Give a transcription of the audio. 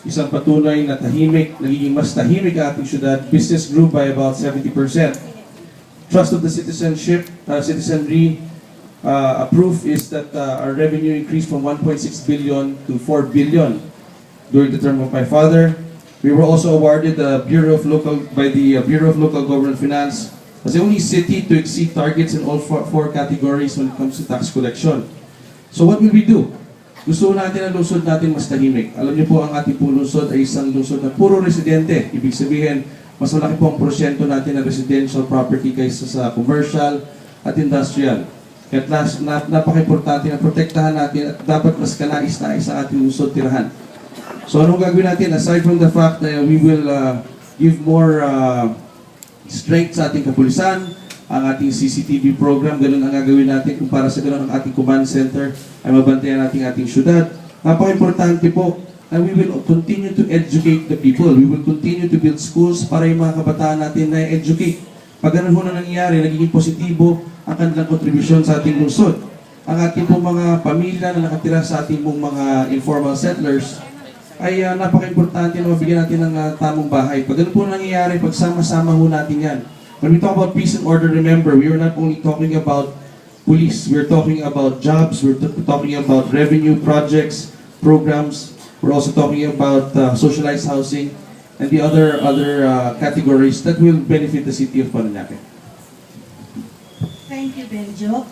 isang patunay na tahimik, nagiging mas tahimik ang ating syudad. Business grew by about 70%. Trust of the citizenry proof is that our revenue increased from 1.6 billion to 4 billion during the term of my father. We were also awarded by the Bureau of Local Government Finance as the only city to exceed targets in all four categories when it comes to tax collection. So what will we do? Gusto natin ang lungsod natin mas tahimik. Alam niyo po, ang ating pong lungsod ay isang lungsod na puro residente. Ibig sabihin, mas malaki po ang porsyento natin ng residential property kaysa sa commercial at industrial. Kaya napaka-importante na protektahan natin at dapat mas kanais-nais ang ating lungsod tirahan. So anong gagawin natin? Aside from the fact na we will give more strength sa ating kapulisan, ang ating CCTV program, ganun ang gagawin natin kung para sa ganun ang ating command center ay mabantayan natin ating syudad. Napaka-importante po na we will continue to educate the people. We will continue to build schools para yung mga kabataan natin na educate. Pag ganun ho na nangyayari, nagiging positibo ang kanilang kontribusyon sa ating lungsod. Ang ating pong mga pamilya na nakatira sa ating pong mga informal settlers ay napaka-importante na mabigyan natin ng tamang bahay. Pag ganun po nangyayari, pagsama-sama ho natin yan. When we talk about peace and order, remember, we are not only talking about police. We're talking about jobs. We're talking about revenue projects, programs. We're also talking about socialized housing and the other categories that will benefit the city of Parañaque. Thank you, Benjo.